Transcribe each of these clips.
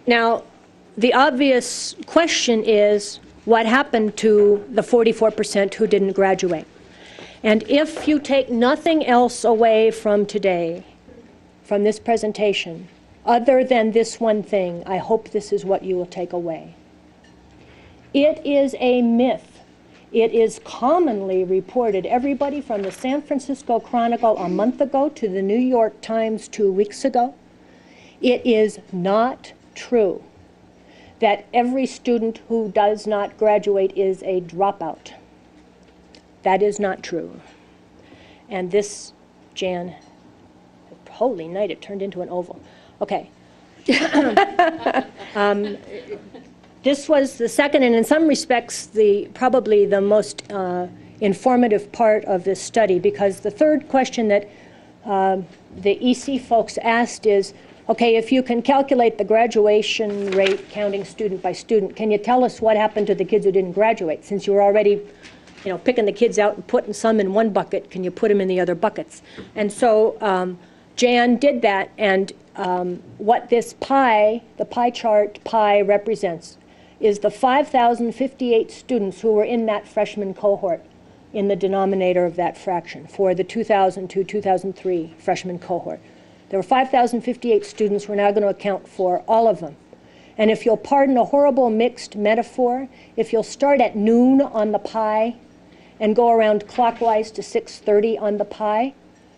Now, the obvious question is, what happened to the 44% who didn't graduate? And if you take nothing else away from today, from this presentation, other than this one thing, I hope this is what you will take away. It is a myth. It is commonly reported. Everybody from the San Francisco Chronicle a month ago to the New York Times 2 weeks ago. It is not true that every student who does not graduate is a dropout. That is not true. And this, Jan, holy night, it turned into an oval. Okay. This was the second, and in some respects, probably the most informative part of this study, because the third question that the EC folks asked is, okay, if you can calculate the graduation rate counting student by student, can you tell us what happened to the kids who didn't graduate? Since you were already, picking the kids out and putting some in one bucket, can you put them in the other buckets? And so Jan did that, and what this pie, the pie chart pie represents, is the 5,058 students who were in that freshman cohort in the denominator of that fraction for the 2002-2003 freshman cohort. There were 5,058 students. We're now going to account for all of them. And if you'll pardon a horrible mixed metaphor, if you'll start at noon on the pie and go around clockwise to 6:30 on the pie,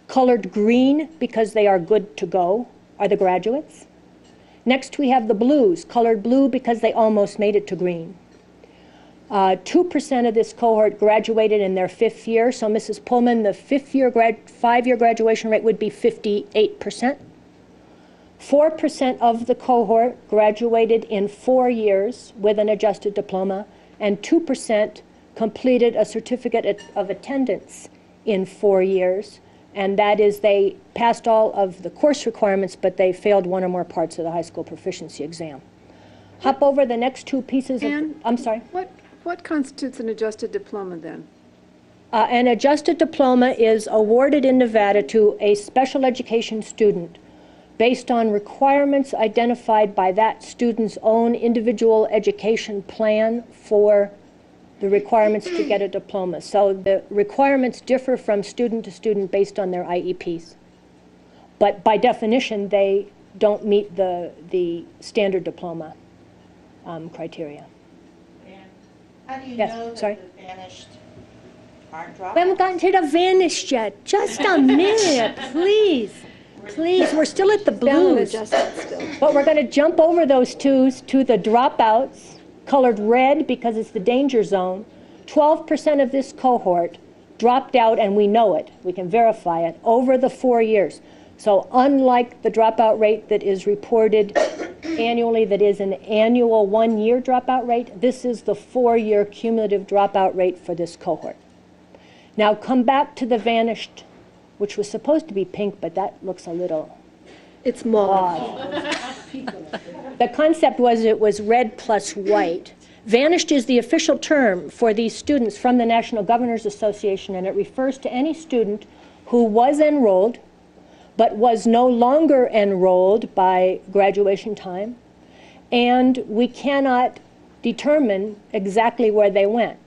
colored green because they are good to go are the graduates. Next we have the blues, colored blue because they almost made it to green. 2% of this cohort graduated in their 5th year, so Mrs. Pullman, the 5-year graduation rate would be 58%. 4% of the cohort graduated in 4 years with an adjusted diploma, and 2% completed a certificate of attendance in 4 years, and that is they passed all of the course requirements, but they failed one or more parts of the high school proficiency exam. Hop over the next two pieces of, I'm sorry. What constitutes an adjusted diploma then? An adjusted diploma is awarded in Nevada to a special education student based on requirements identified by that student's own individual education plan for the requirements to get a diploma. So the requirements differ from student to student based on their IEPs. But by definition, they don't meet the standard diploma criteria. How do you Yes, know that sorry? the vanished aren't dropouts? We haven't gotten to the vanished yet. Just a minute, please. Please, we're still at the blues. But we're going to jump over those twos to the dropouts, colored red because it's the danger zone. 12% of this cohort dropped out, and we know it. We can verify it over the 4 years. So unlike the dropout rate that is reported annually, that is an annual 1-year dropout rate, this is the 4-year cumulative dropout rate for this cohort. Now come back to the vanished, which was supposed to be pink, but that looks a little It's mauve. The concept was it was red plus white. Vanished is the official term for these students from the National Governors Association, and it refers to any student who was enrolled but was no longer enrolled by graduation time, and we cannot determine exactly where they went.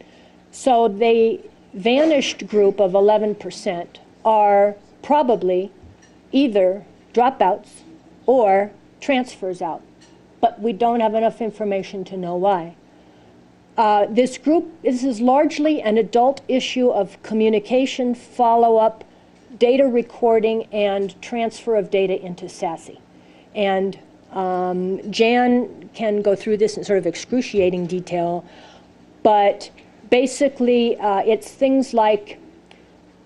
So the vanished group of 11% are probably either dropouts or transfers out, but we don't have enough information to know why. This is largely an adult issue of communication, follow-up, data recording, and transfer of data into SASE. And Jan can go through this in sort of excruciating detail, but basically it's things like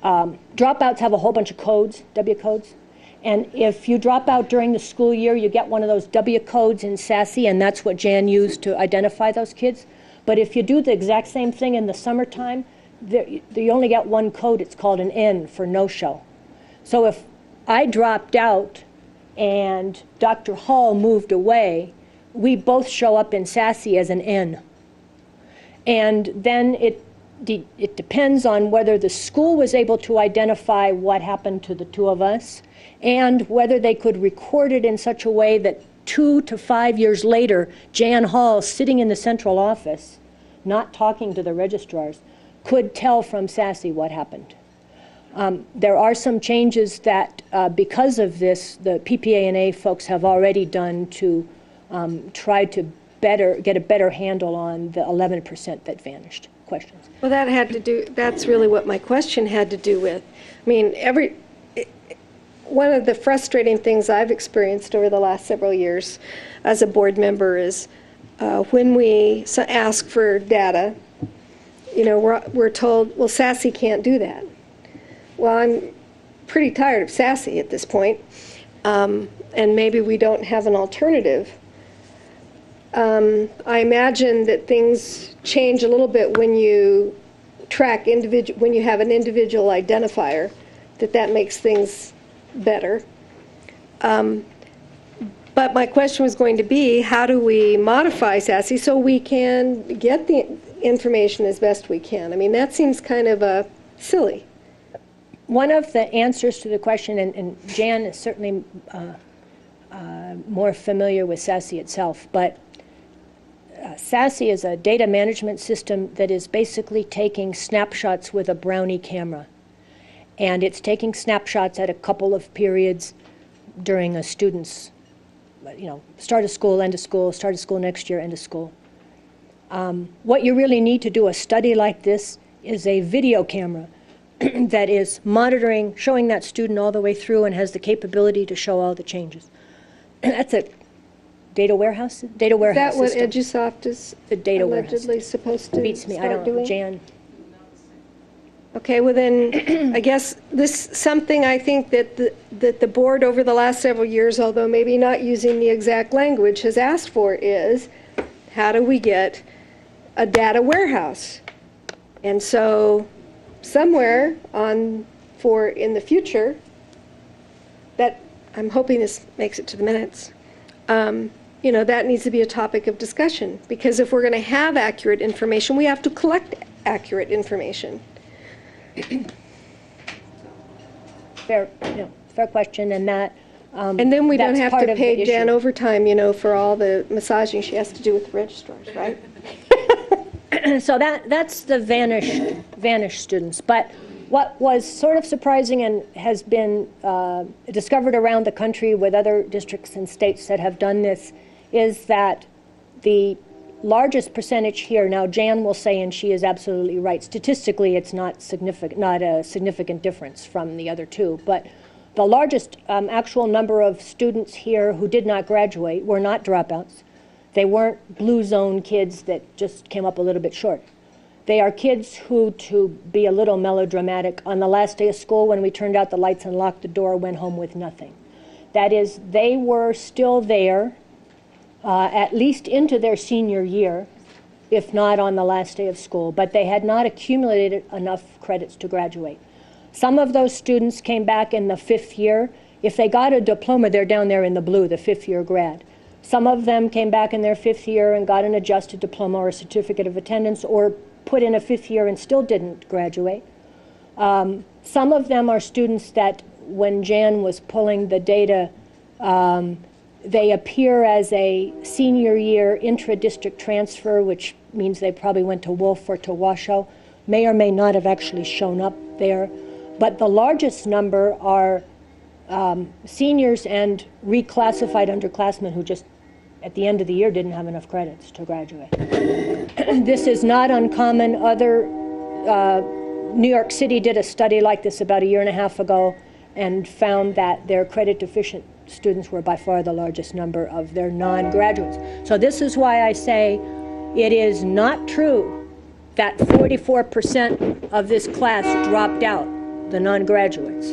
dropouts have a whole bunch of codes, W codes, and if you drop out during the school year, you get one of those W codes in SASE, and that's what Jan used to identify those kids. But if you do the exact same thing in the summertime, you only get one code. It's called an N for no-show. So if I dropped out and Dr. Hall moved away, we both show up in SASE as an N. And then it depends on whether the school was able to identify what happened to the two of us and whether they could record it in such a way that 2 to 5 years later, Jan Hall, sitting in the central office, not talking to the registrars, could tell from SASE what happened. There are some changes that, because of this, the PPA&A folks have already done to try to get a better handle on the 11% that vanished. Questions? Well, that's really what my question had to do with. I mean, one of the frustrating things I've experienced over the last several years as a board member is when we ask for data, you know, we're told, well, SASE can't do that. Well, I'm pretty tired of SASE at this point, and maybe we don't have an alternative. I imagine that things change a little bit when you track when you have an individual identifier, that makes things better. But my question was going to be, how do we modify SASE so we can get the information as best we can? I mean, that seems kind of silly. One of the answers to the question, and Jan is certainly more familiar with SASE itself, but SASE is a data management system that is basically taking snapshots with a Brownie camera. And it's taking snapshots at a couple of periods during a student's, you know, start of school, end of school, start of school next year, end of school. What you really need to do a study like this is a video camera that is monitoring, showing that student all the way through and has the capability to show all the changes. That's a data warehouse system. Is that what EduSoft is the data allegedly supposed to beats me. start I don't doing? Jan. Okay, well then, I guess this something I think that the board over the last several years, although maybe not using the exact language, has asked for is, how do we get a data warehouse? And so somewhere in the future, that I'm hoping this makes it to the minutes, you know, that needs to be a topic of discussion, because if we're going to have accurate information, we have to collect accurate information. Fair question, and that. And then we don't that's have to part pay of the Jan issue. overtime, you know, for all the massaging she has to do with the registrars, right? So that's the vanished students. But what was sort of surprising and has been discovered around the country with other districts and states that have done this is that the largest percentage here, now Jan will say, and she is absolutely right, statistically it's not a significant difference from the other two, but the largest actual number of students here who did not graduate were not dropouts. They weren't blue zone kids that just came up a little bit short. They are kids who, to be a little melodramatic, on the last day of school when we turned out the lights and locked the door, went home with nothing. That is, they were still there at least into their senior year, if not on the last day of school, but they had not accumulated enough credits to graduate. Some of those students came back in the 5th year. If they got a diploma, they're down there in the blue, the 5th year grad. Some of them came back in their 5th year and got an adjusted diploma or a certificate of attendance, or put in a 5th year and still didn't graduate. Some of them are students that, when Jan was pulling the data, they appear as a senior year intra-district transfer, which means they probably went to Wolf or to Washoe, may or may not have actually shown up there. But the largest number are seniors and reclassified underclassmen who just, at the end of the year, didn't have enough credits to graduate. This is not uncommon. New York City did a study like this about a year and a half ago and found that their credit deficient students were by far the largest number of their non-graduates. So this is why I say it is not true that 44% of this class dropped out, the non-graduates.